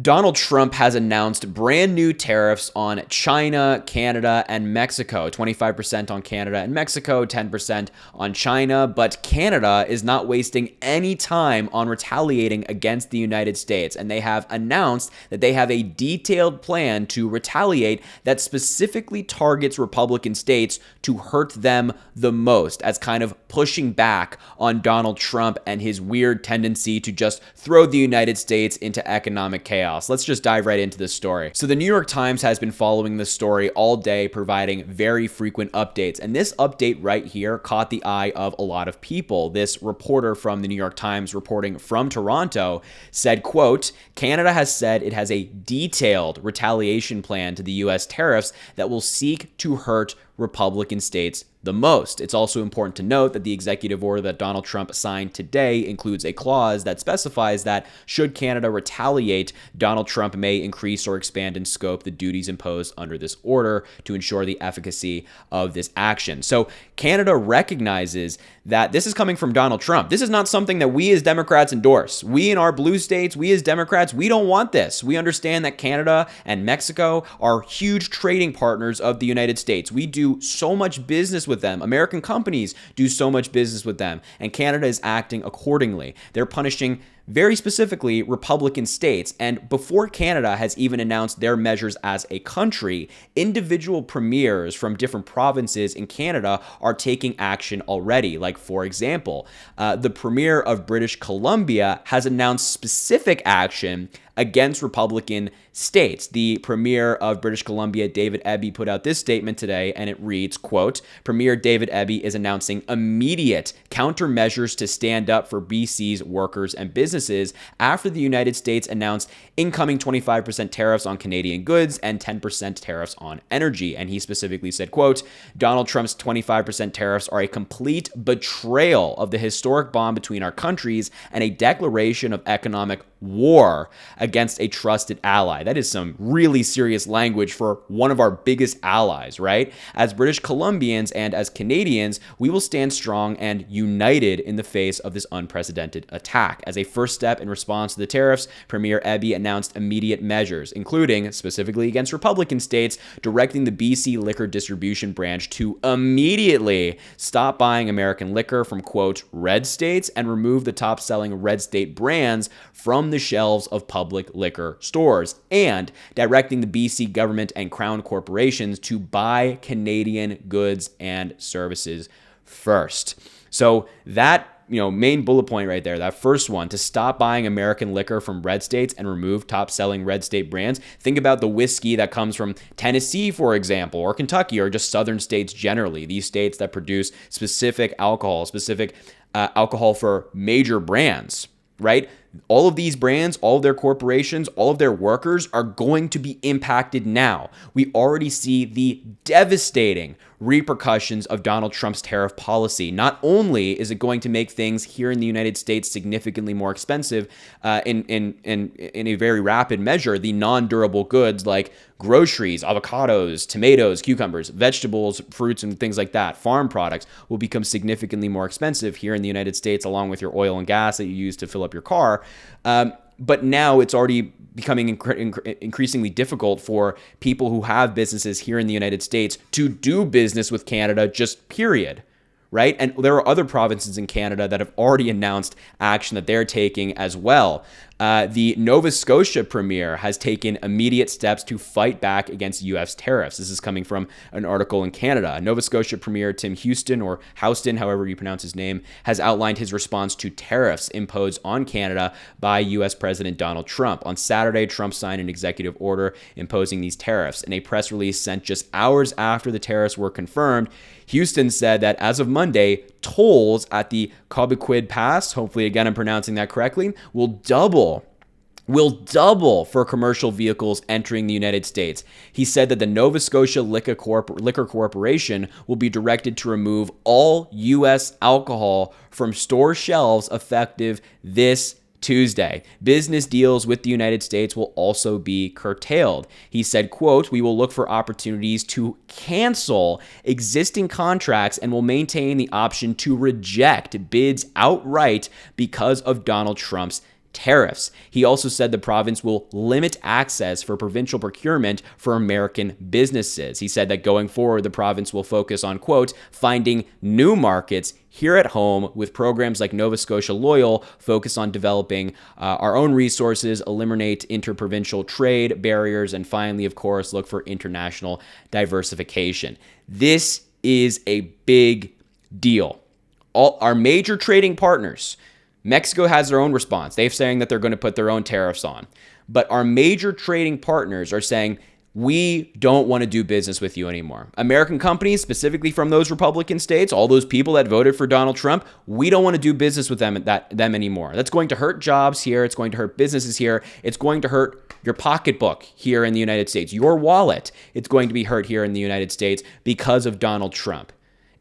Donald Trump has announced brand new tariffs on China, Canada, and Mexico. 25% on Canada and Mexico, 10% on China. But Canada is not wasting any time on retaliating against the United States. And they have announced that they have a detailed plan to retaliate that specifically targets Republican states to hurt them the most, as kind of pushing back on Donald Trump and his weird tendency to just throw the United States into economic chaos. Let's just dive right into this story. So the New York Times has been following this story all day, providing very frequent updates. And this update right here caught the eye of a lot of people. This reporter from the New York Times reporting from Toronto said, quote, Canada has said it has a detailed retaliation plan to the U.S. tariffs that will seek to hurt Republican states the most. It's also important to note that the executive order that Donald Trump signed today includes a clause that specifies that should Canada retaliate, Donald Trump may increase or expand in scope the duties imposed under this order to ensure the efficacy of this action. So Canada recognizes that this is coming from Donald Trump. This is not something that we as Democrats endorse. We in our blue states, we as Democrats, we don't want this. We understand that Canada and Mexico are huge trading partners of the United States. We do so much business with them. American companies do so much business with them, and Canada is acting accordingly. They're punishing very specifically Republican states. And before Canada has even announced their measures as a country, individual premiers from different provinces in Canada are taking action already. Like, for example, the premier of British Columbia has announced specific action against Republican states. The premier of British Columbia, David Eby, put out this statement today, and it reads, quote, Premier David Eby is announcing immediate countermeasures to stand up for BC's workers and businesses after the United States announced incoming 25% tariffs on Canadian goods and 10% tariffs on energy. And he specifically said, quote, Donald Trump's 25% tariffs are a complete betrayal of the historic bond between our countries and a declaration of economic war against a trusted ally. That is some really serious language for one of our biggest allies, right? As British Columbians and as Canadians, we will stand strong and united in the face of this unprecedented attack. As a first step in response to the tariffs, Premier Eby announced immediate measures, including, specifically against Republican states, directing the BC Liquor Distribution Branch to immediately stop buying American liquor from, quote, red states and remove the top-selling red state brands from the shelves of public liquor stores, and directing the BC government and Crown corporations to buy Canadian goods and services first. So that main bullet point right there, that first one, to stop buying American liquor from red states and remove top-selling red state brands. Think about the whiskey that comes from Tennessee, for example, or Kentucky, or just southern states generally, these states that produce specific alcohol for major brands, right? All of these brands, all of their corporations, all of their workers are going to be impacted now. We already see the devastating repercussions of Donald Trump's tariff policy. Not only is it going to make things here in the United States significantly more expensive in a very rapid measure, the non-durable goods like groceries, avocados, tomatoes, cucumbers, vegetables, fruits, and things like that, farm products, will become significantly more expensive here in the United States, along with your oil and gas that you use to fill up your car. But now it's already becoming increasingly difficult for people who have businesses here in the United States to do business with Canada, just period. Right? And there are other provinces in Canada that have already announced action that they're taking as well. The Nova Scotia premier has taken immediate steps to fight back against U.S. tariffs. This is coming from an article in Canada. Nova Scotia Premier Tim Houston, or Houston, however you pronounce his name, has outlined his response to tariffs imposed on Canada by U.S. President Donald Trump. On Saturday, Trump signed an executive order imposing these tariffs. In a press release sent just hours after the tariffs were confirmed, Houston said that as of Monday, tolls at the Cobequid Pass, hopefully again I'm pronouncing that correctly, will double for commercial vehicles entering the United States. He said that the Nova Scotia Liquor Corporation will be directed to remove all U.S. alcohol from store shelves effective this Tuesday. Business deals with the United States will also be curtailed. He said, quote, we will look for opportunities to cancel existing contracts and will maintain the option to reject bids outright because of Donald Trump's tariffs. He also said the province will limit access for provincial procurement for American businesses. He said that going forward, the province will focus on, quote, finding new markets here at home with programs like Nova Scotia Loyal, focus on developing our own resources, eliminate interprovincial trade barriers, and finally, of course, look for international diversification. This is a big deal. All our major trading partners, Mexico has their own response. They're saying that they're going to put their own tariffs on. But our major trading partners are saying, we don't want to do business with you anymore. American companies, specifically from those Republican states, all those people that voted for Donald Trump, we don't want to do business with them anymore. That's going to hurt jobs here. It's going to hurt businesses here. It's going to hurt your pocketbook here in the United States. Your wallet, it's going to be hurt here in the United States because of Donald Trump.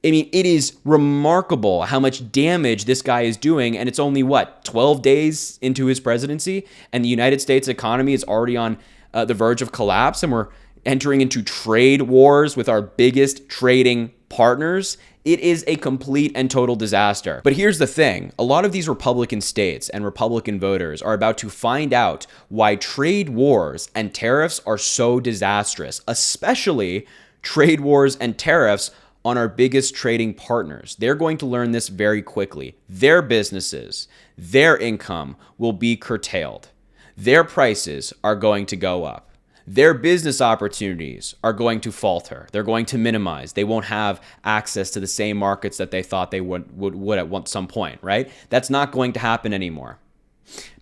I mean, it is remarkable how much damage this guy is doing, and it's only, 12 days into his presidency, and the United States economy is already on the verge of collapse, and we're entering into trade wars with our biggest trading partners. It is a complete and total disaster. But here's the thing. A lot of these Republican states and Republican voters are about to find out why trade wars and tariffs are so disastrous, especially trade wars and tariffs on our biggest trading partners. They're going to learn this very quickly. Their businesses, their income will be curtailed. Their prices are going to go up. Their business opportunities are going to falter. They're going to minimize. They won't have access to the same markets that they thought they would at some point, right? That's not going to happen anymore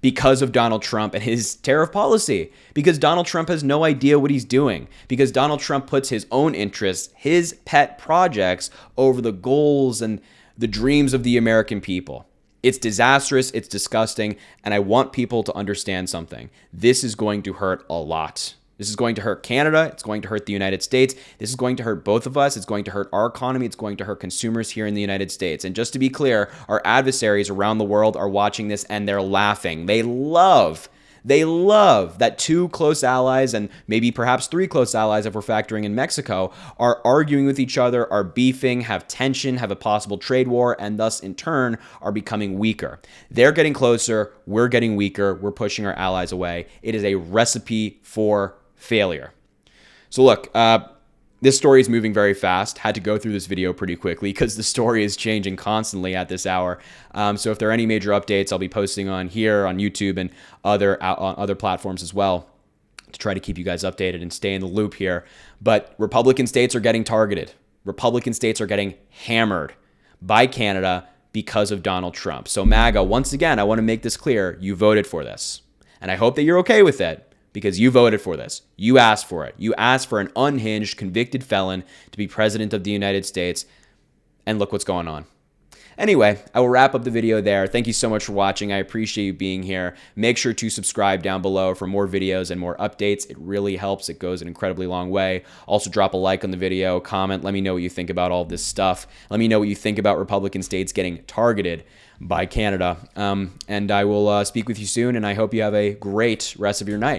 because of Donald Trump and his tariff policy, because Donald Trump has no idea what he's doing, because Donald Trump puts his own interests, his pet projects, over the goals and the dreams of the American people. It's disastrous, it's disgusting, and I want people to understand something. This is going to hurt a lot. This is going to hurt Canada. It's going to hurt the United States. This is going to hurt both of us. It's going to hurt our economy. It's going to hurt consumers here in the United States. And just to be clear, our adversaries around the world are watching this and they're laughing. They love that two close allies, and maybe perhaps three close allies if we're factoring in Mexico, are arguing with each other, are beefing, have tension, have a possible trade war, and thus in turn are becoming weaker. They're getting closer. We're getting weaker. We're pushing our allies away. It is a recipe for failure. So look, this story is moving very fast. Had to go through this video pretty quickly because the story is changing constantly at this hour. So if there are any major updates, I'll be posting on here, on YouTube, and on other platforms as well to try to keep you guys updated and stay in the loop here. But Republican states are getting targeted. Republican states are getting hammered by Canada because of Donald Trump. So MAGA, once again, I want to make this clear. You voted for this. And I hope that you're okay with it, because you voted for this. You asked for it. You asked for an unhinged, convicted felon to be president of the United States. And look what's going on. Anyway, I will wrap up the video there. Thank you so much for watching. I appreciate you being here. Make sure to subscribe down below for more videos and more updates. It really helps. It goes an incredibly long way. Also, drop a like on the video, comment. Let me know what you think about all this stuff. Let me know what you think about Republican states getting targeted by Canada. And I will speak with you soon, and I hope you have a great rest of your night.